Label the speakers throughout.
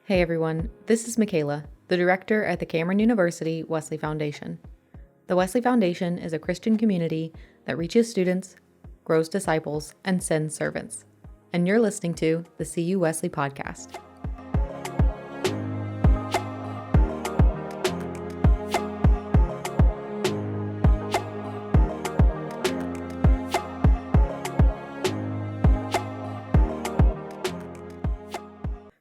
Speaker 1: Hey everyone, this is Michaela, the director at the Cameron University Wesley Foundation. The Wesley Foundation is a Christian community that reaches students, grows disciples, and sends servants. And you're listening to the CU Wesley podcast.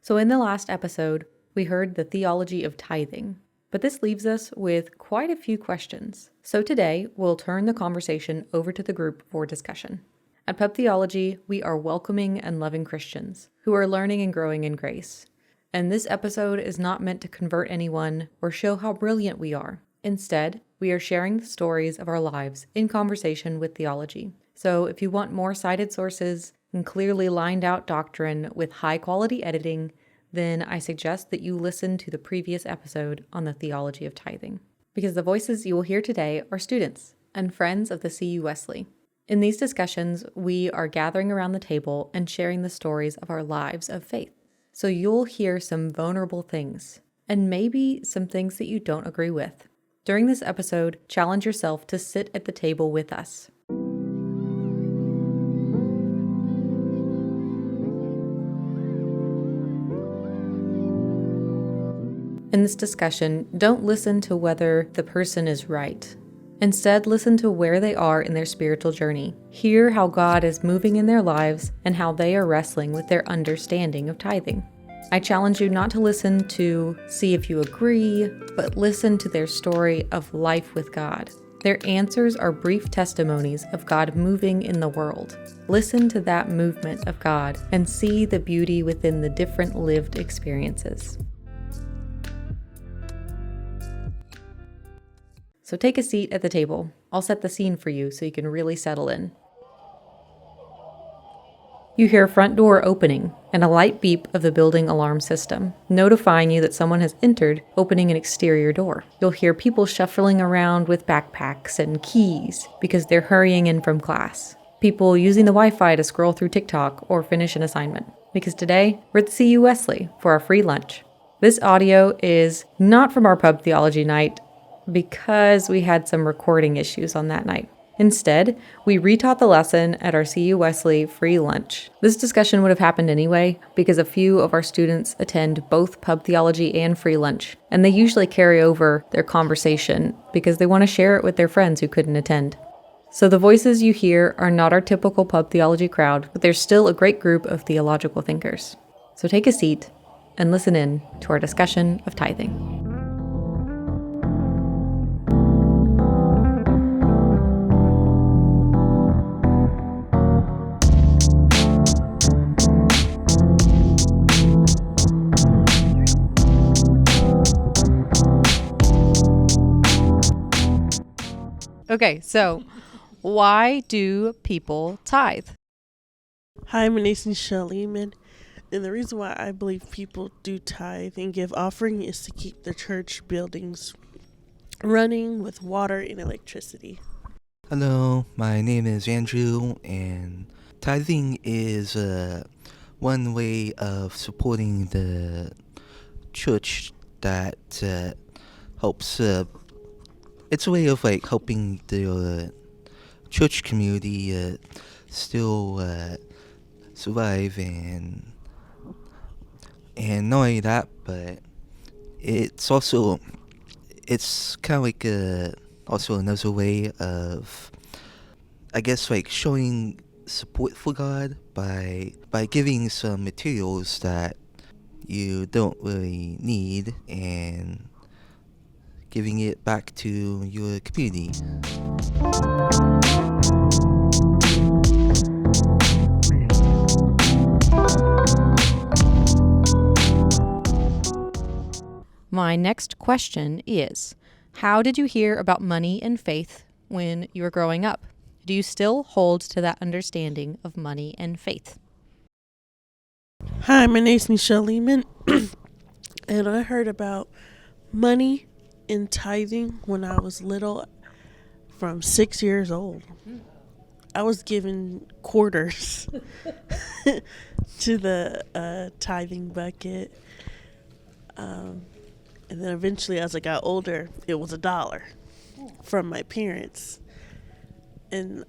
Speaker 1: So in the last episode, we heard the theology of tithing, but this leaves us with quite a few questions. So today, we'll turn the conversation over to the group for discussion. At Pub Theology, we are welcoming and loving Christians who are learning and growing in grace. And this episode is not meant to convert anyone or show how brilliant we are. Instead, we are sharing the stories of our lives in conversation with theology. So if you want more cited sources and clearly lined out doctrine with high quality editing, then I suggest that you listen to the previous episode on the theology of tithing, because the voices you will hear today are students and friends of the CU Wesley. In these discussions, we are gathering around the table and sharing the stories of our lives of faith. So you'll hear some vulnerable things, and maybe some things that you don't agree with. During this episode, challenge yourself to sit at the table with us. In this discussion, don't listen to whether the person is right. Instead, listen to where they are in their spiritual journey. Hear how God is moving in their lives and how they are wrestling with their understanding of tithing. I challenge you not to listen to see if you agree, but listen to their story of life with God. Their answers are brief testimonies of God moving in the world. Listen to that movement of God and see the beauty within the different lived experiences. So take a seat at the table. I'll set the scene for you so you can really settle in. You hear a front door opening and a light beep of the building alarm system, notifying you that someone has entered, opening an exterior door. You'll hear people shuffling around with backpacks and keys because they're hurrying in from class. People using the Wi-Fi to scroll through TikTok or finish an assignment. Because today, we're at the CU Wesley for our free lunch. This audio is not from our pub theology night, because we had some recording issues on that night. Instead, we retaught the lesson at our CU Wesley free lunch. This discussion would have happened anyway because a few of our students attend both pub theology and free lunch, and they usually carry over their conversation because they want to share it with their friends who couldn't attend. So the voices you hear are not our typical pub theology crowd, but there's still a great group of theological thinkers. So take a seat and listen in to our discussion of tithing. Okay, so why do people tithe?
Speaker 2: Hi, my name is Cheel, and the reason why I believe people do tithe and give offering is to keep the church buildings running with water and electricity.
Speaker 3: Hello, my name is Andrew, and tithing is one way of supporting the church that helps. It's a way of helping the church community still survive, and not only that, but it's also kind of also another way of, I guess, showing support for God by giving some materials that you don't really need and giving it back to your community.
Speaker 1: My next question is, how did you hear about money and faith when you were growing up? Do you still hold to that understanding of money and faith?
Speaker 2: Hi, my name is Cheel, and I heard about money and tithing when I was little, from 6 years old. I was given quarters to the tithing bucket. And then eventually, as I got older, it was $1 from my parents. And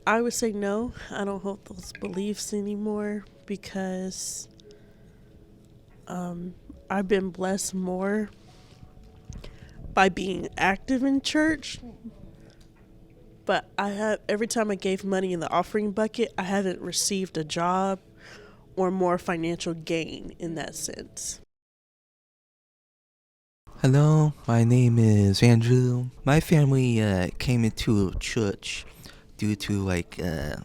Speaker 2: I would say no, I don't hold those beliefs anymore because I've been blessed more by being active in church. But every time I gave money in the offering bucket, I haven't received a job or more financial gain in that sense.
Speaker 3: Hello, my name is Andrew. My family came into church due to like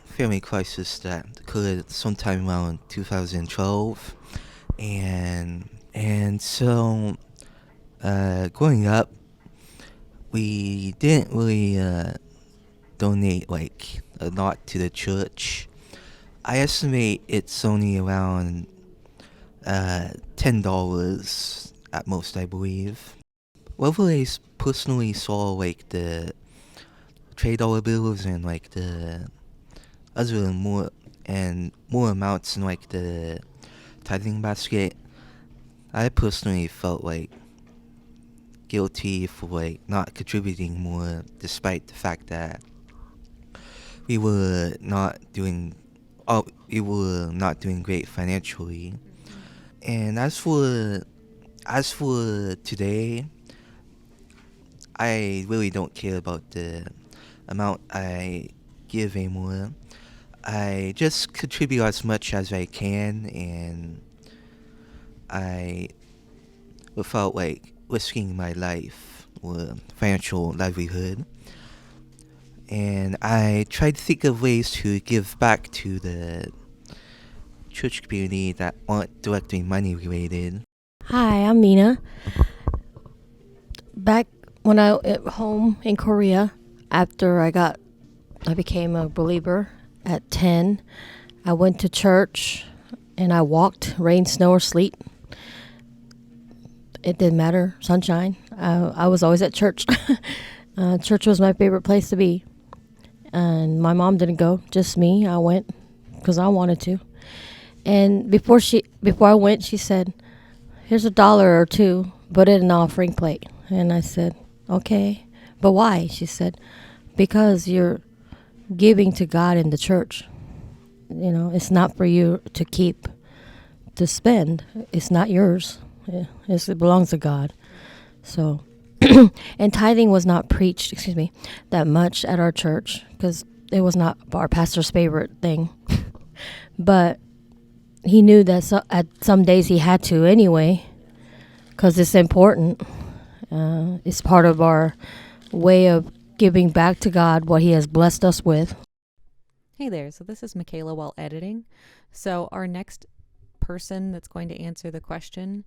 Speaker 3: family crisis that occurred sometime around 2012, and so growing up, we didn't really donate like a lot to the church. I estimate it's only around $10 at most, I believe. Whether I personally saw like the trade dollar bills and like the other more amounts in like the tithing basket, I personally felt like guilty for like not contributing more, despite the fact that we were not doing great financially. And as for today, I really don't care about the amount I give anymore. I just contribute as much as I can, and without like risking my life or financial livelihood. And I try to think of ways to give back to the church community that aren't directly money related.
Speaker 4: Hi, I'm Mina. Back when I at home in Korea, after I became a believer at 10. I went to church and I walked, rain, snow, or sleet. It didn't matter, sunshine. I was always at church. Church was my favorite place to be. And my mom didn't go, just me. I went because I wanted to. And before I went, she said, "Here's $1 or $2, put it in an offering plate." And I said, "Okay, but why?" She said, "Because you're giving to God in the church. You know, it's not for you to keep, to spend. It's not yours. It belongs to God." So, and tithing was not preached, that much at our church because it was not our pastor's favorite thing. But he knew that at some days he had to anyway because it's important. It's part of our way of giving back to God what he has blessed us with.
Speaker 1: Hey there, so this is Michaela while editing. So our next person that's going to answer the question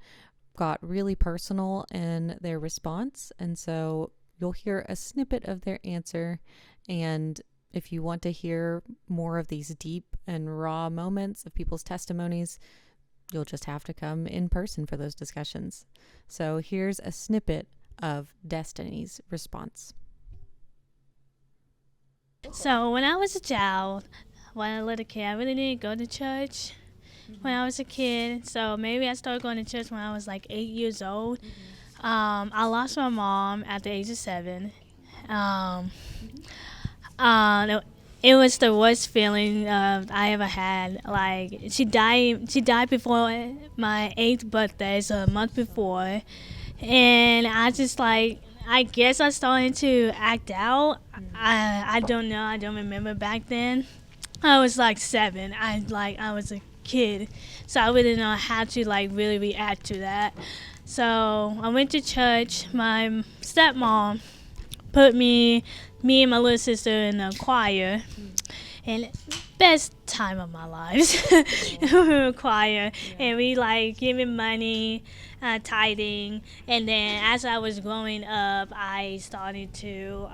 Speaker 1: got really personal in their response, and so you'll hear a snippet of their answer. And if you want to hear more of these deep and raw moments of people's testimonies, you'll just have to come in person for those discussions. So here's a snippet of Destiny's response.
Speaker 5: So when I was a child, when I was a little kid, I really didn't go to church when I was a kid. So maybe I started going to church when I was like 8 years old. I lost my mom at the age of 7. It was the worst feeling I ever had. Like she died before my 8th birthday, so a month before, and I just like, I guess I started to act out. I don't know. I don't remember back then. I was like 7. I was a kid, so I wouldn't know how to like really react to that. So I went to church. My stepmom put me and my little sister in a choir, and best time of my life. We were in choir, and we like giving money, tithing, and then as I was growing up, I started to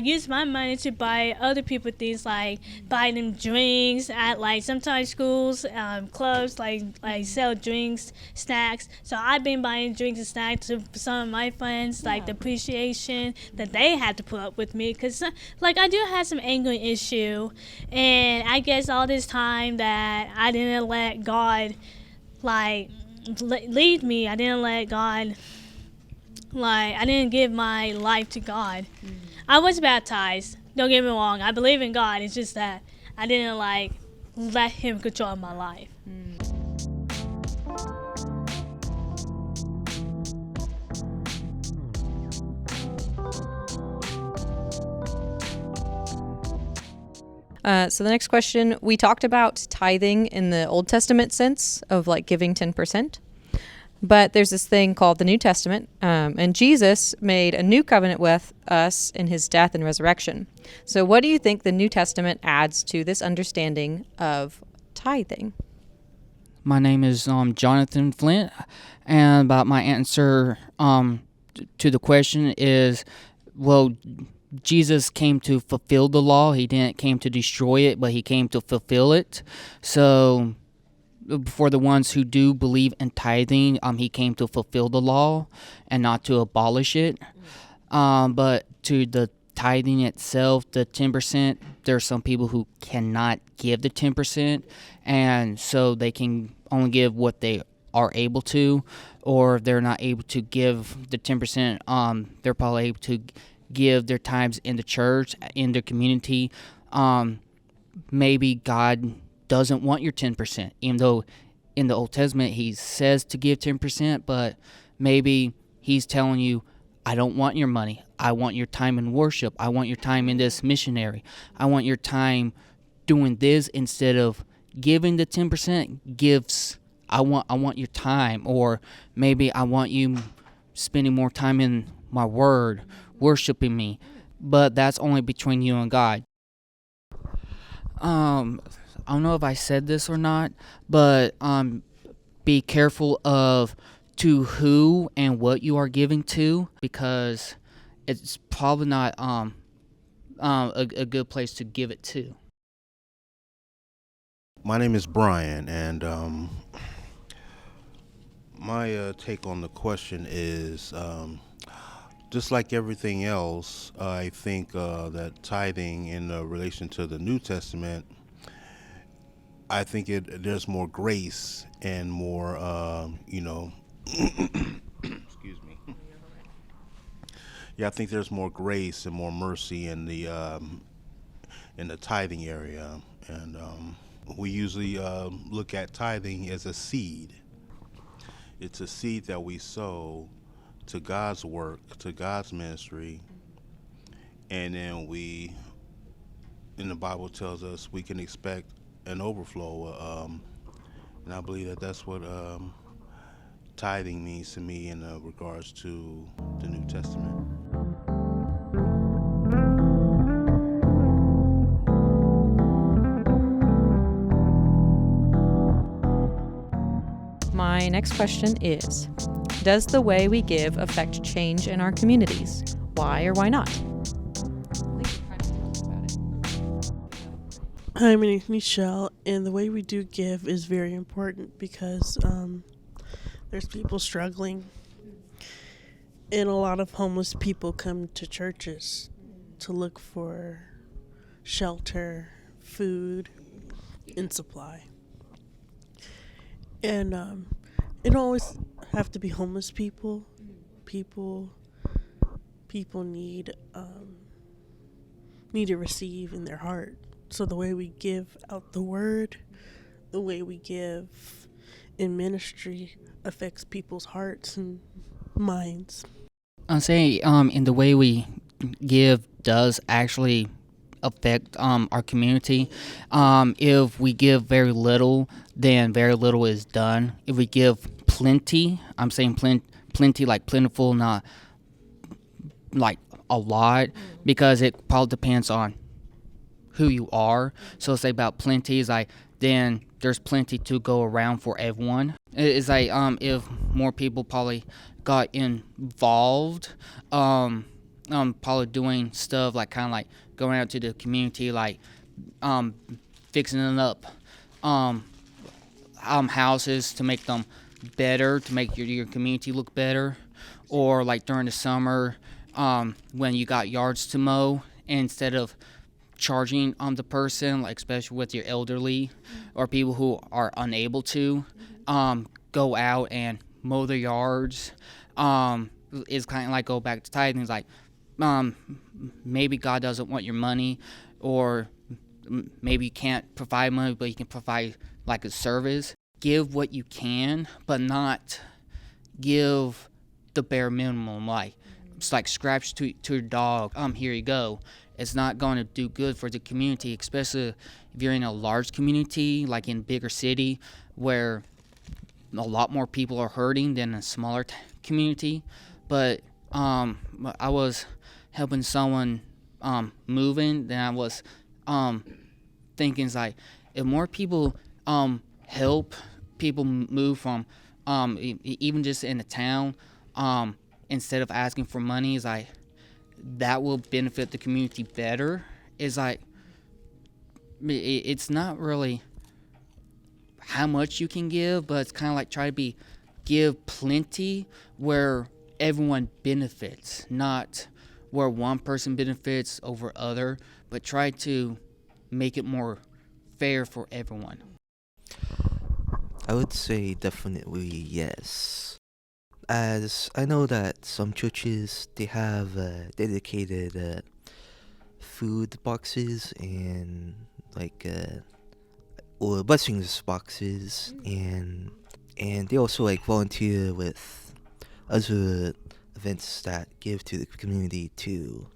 Speaker 5: use my money to buy other people things, like buy them drinks at like sometimes schools, clubs like sell drinks, snacks. So I've been buying drinks and snacks to some of my friends, like the appreciation that they had to put up with me, because like I do have some anger issue do. And I guess all this time that I didn't let God lead me, I didn't let God I didn't give my life to God. I was baptized, don't get me wrong, I believe in God, it's just that I didn't let him control my life.
Speaker 1: So the next question, we talked about tithing in the Old Testament sense of like giving 10%. But there's this thing called the New Testament, and Jesus made a new covenant with us in his death and resurrection. So what do you think the New Testament adds to this understanding of tithing?
Speaker 6: My name is Jonathan Flint, and about my answer to the question is, well, Jesus came to fulfill the law. He didn't came to destroy it, but he came to fulfill it. So for the ones who do believe in tithing, he came to fulfill the law and not to abolish it. But to the tithing itself, the 10%, there are some people who cannot give the 10%, and so they can only give what they are able to, or if they're not able to give the 10%, they're probably able to give their times in the church, in their community. Maybe God doesn't want your 10%, even though in the Old Testament he says to give 10%, but maybe he's telling you, I don't want your money. I want your time in worship. I want your time in this missionary. I want your time doing this instead of giving the 10%. I want your time, or maybe I want you spending more time in my word, worshiping me. But that's only between you and God. I don't know if I said this or not, but be careful of to who and what you are giving to, because it's probably not a good place to give it to.
Speaker 7: My name is Brian, and my take on the question is, just like everything else, I think that tithing in relation to the New Testament, I think there's more grace and more, excuse me. Yeah, I think there's more grace and more mercy in the tithing area, and we usually look at tithing as a seed. It's a seed that we sow to God's work, to God's ministry, and then the Bible tells us we can expect an overflow, and I believe that that's what tithing means to me in regards to the New Testament.
Speaker 1: My next question is, does the way we give affect change in our communities? Why or why not?
Speaker 2: Hi, my name is Cheel, and the way we do give is very important because there's people struggling, and a lot of homeless people come to churches to look for shelter, food, and supply. And it don't always have to be homeless people. People need to receive in their heart. So the way we give out the word, the way we give in ministry affects people's hearts and minds.
Speaker 6: I'll say in the way we give does actually affect our community. If we give very little, then very little is done. If we give plenty, I'm saying plenty like plentiful, not like a lot, because it probably depends on who you are. So say about plenty is like, then there's plenty to go around for everyone. It's like if more people probably got involved, probably doing stuff like kind of like going out to the community, like fixing it up, houses to make them better, to make your community look better, or like during the summer when you got yards to mow, instead of charging the person, like especially with your elderly or people who are unable to go out and mow their yards. Is kind of like go back to tithing. It's like maybe God doesn't want your money, or maybe you can't provide money, but you can provide like a service. Give what you can, but not give the bare minimum. Like it's like scratch to your dog. Here you go. It's not going to do good for the community, especially if you're in a large community, like in bigger city, where a lot more people are hurting than a smaller community. But I was helping someone moving, then I was thinking, it's like, if more people help people move from even just in the town, instead of asking for money, is like that will benefit the community better. Is like it's not really how much you can give, but it's kind of like try to give plenty where everyone benefits, not where one person benefits over other, but try to make it more fair for everyone.
Speaker 3: I would say definitely yes. As I know that some churches, they have dedicated food boxes and like or blessings boxes, and they also like volunteer with other events that give to the community too.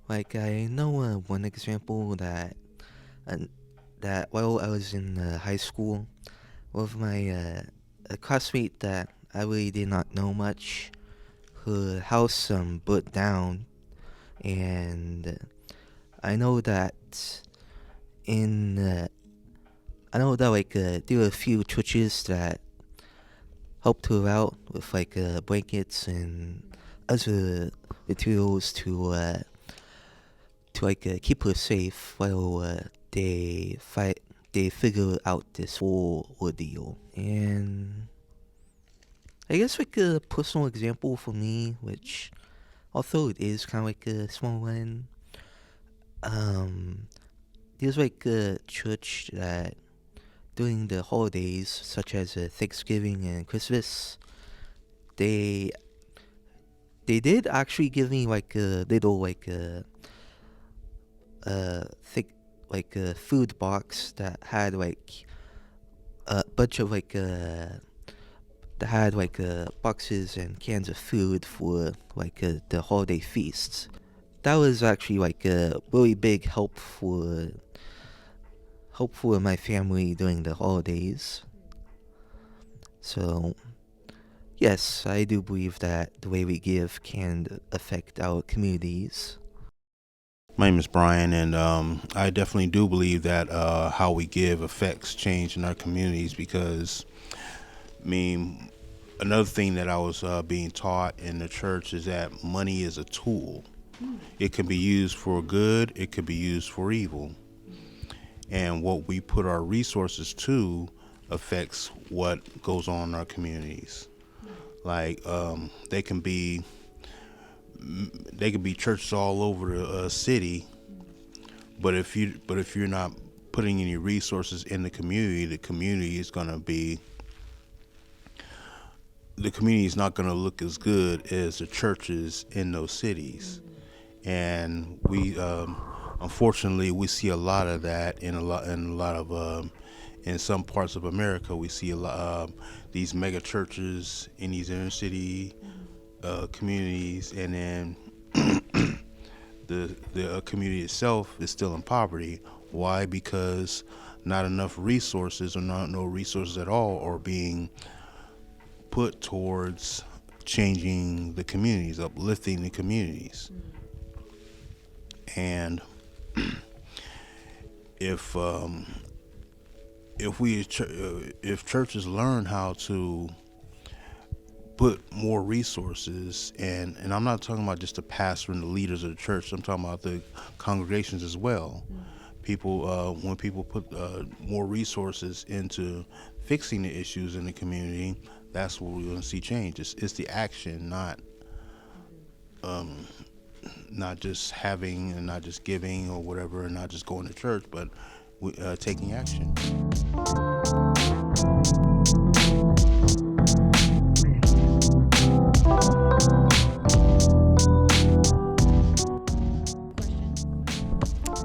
Speaker 3: Like I know one example that while I was in high school, with my a classmate that I really did not know much, her house burnt down, and I know that like there were a few churches that helped her out with like blankets and other materials to keep her safe while they figure out this whole ordeal. And I guess like a personal example for me, which although it is kind of like a small one, there's like a church that during the holidays such as Thanksgiving and Christmas, they did actually give me like a little like thick like a food box that had like a bunch of like that had like boxes and cans of food for like the holiday feasts. That was actually like a really big help for my family during the holidays. So yes, I do believe that the way we give can affect our communities.
Speaker 7: My name is Brian, and I definitely do believe that how we give affects change in our communities, because, I mean, another thing that I was being taught in the church is that money is a tool. It can be used for good, it could be used for evil. And what we put our resources to affects what goes on in our communities. Like, they can be churches all over the city, but if you're not putting any resources in the community is not going to look as good as the churches in those cities. And we unfortunately we see a lot of that in some parts of America. We see a lot these mega churches in these inner city communities, and then the community itself is still in poverty. Why? Because not enough resources, or no resources at all, are being put towards changing the communities, uplifting the communities. And if churches learn how to put more resources, and I'm not talking about just the pastor and the leaders of the church, I'm talking about the congregations as well. People, when people put more resources into fixing the issues in the community, that's where we're going to see change. It's the action, not not just having and not just giving or whatever, and not just going to church, but taking action.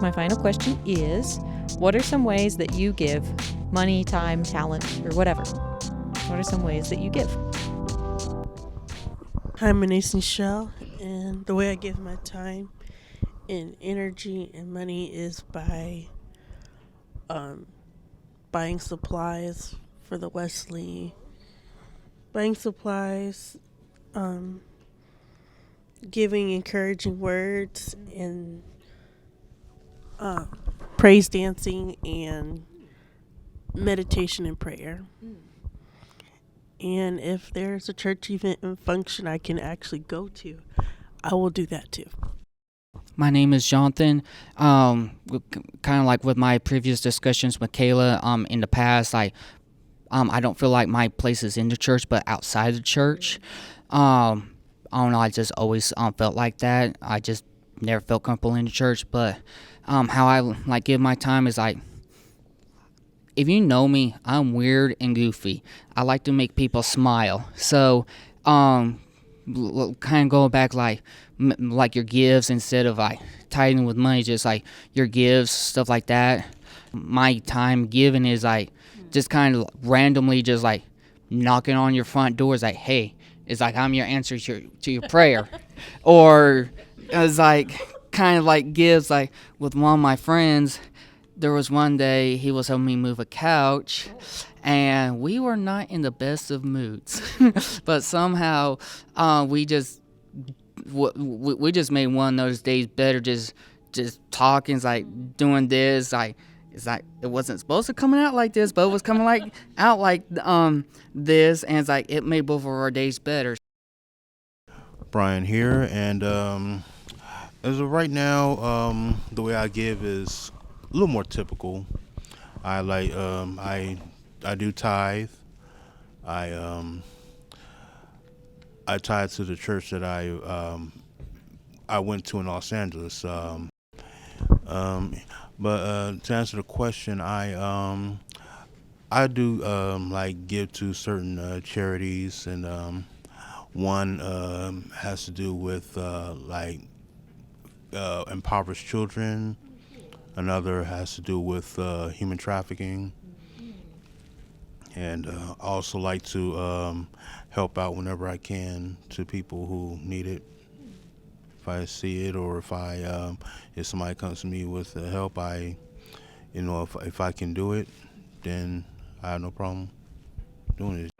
Speaker 1: My final question is, what are some ways that you give money, time, talent, or whatever? What are some ways that you give?
Speaker 2: Hi, my name's Cheel, and the way I give my time and energy and money is by buying supplies for the Wesley, buying supplies, giving encouraging words, and praise dancing and meditation and prayer. And if there's a church event and function I can actually go to, I will do that too.
Speaker 6: My name is Jonathan. Kind of like with my previous discussions with Kayla, in the past, I don't feel like my place is in the church, but outside the church. I don't know. I just always felt like that. I just never felt comfortable in the church. But how I like give my time is like, if you know me, I'm weird and goofy. I like to make people smile. So, kind of going back like your gifts instead of like tithing with money, just like your gifts, stuff like that. My time given is like just kind of randomly just like knocking on your front doors like, hey, it's like I'm your answer to your prayer. Or it's like kind of like gives like with one of my friends. There was one day he was helping me move a couch, and we were not in the best of moods. But somehow we just made one of those days better. Just talking, like doing this, like it's like it wasn't supposed to come out like this, but it was coming like out like this, and it's like it made both of our days better.
Speaker 7: Brian here, and as of right now, the way I give is a little more typical. I like I do tithe. I tithe to the church that I went to in Los Angeles. But to answer the question, I do like give to certain charities, and one has to do with like impoverished children. Another has to do with human trafficking, and I also like to help out whenever I can to people who need it. If I see it, or if somebody comes to me with help, if I can do it, then I have no problem doing it.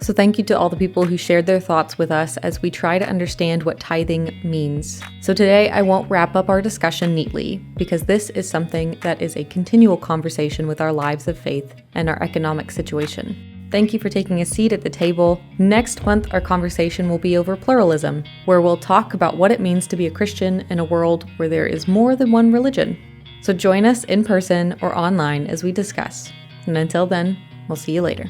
Speaker 1: So thank you to all the people who shared their thoughts with us as we try to understand what tithing means. So today I won't wrap up our discussion neatly, because this is something that is a continual conversation with our lives of faith and our economic situation. Thank you for taking a seat at the table. Next month, our conversation will be over pluralism, where we'll talk about what it means to be a Christian in a world where there is more than one religion. So join us in person or online as we discuss. And until then, we'll see you later.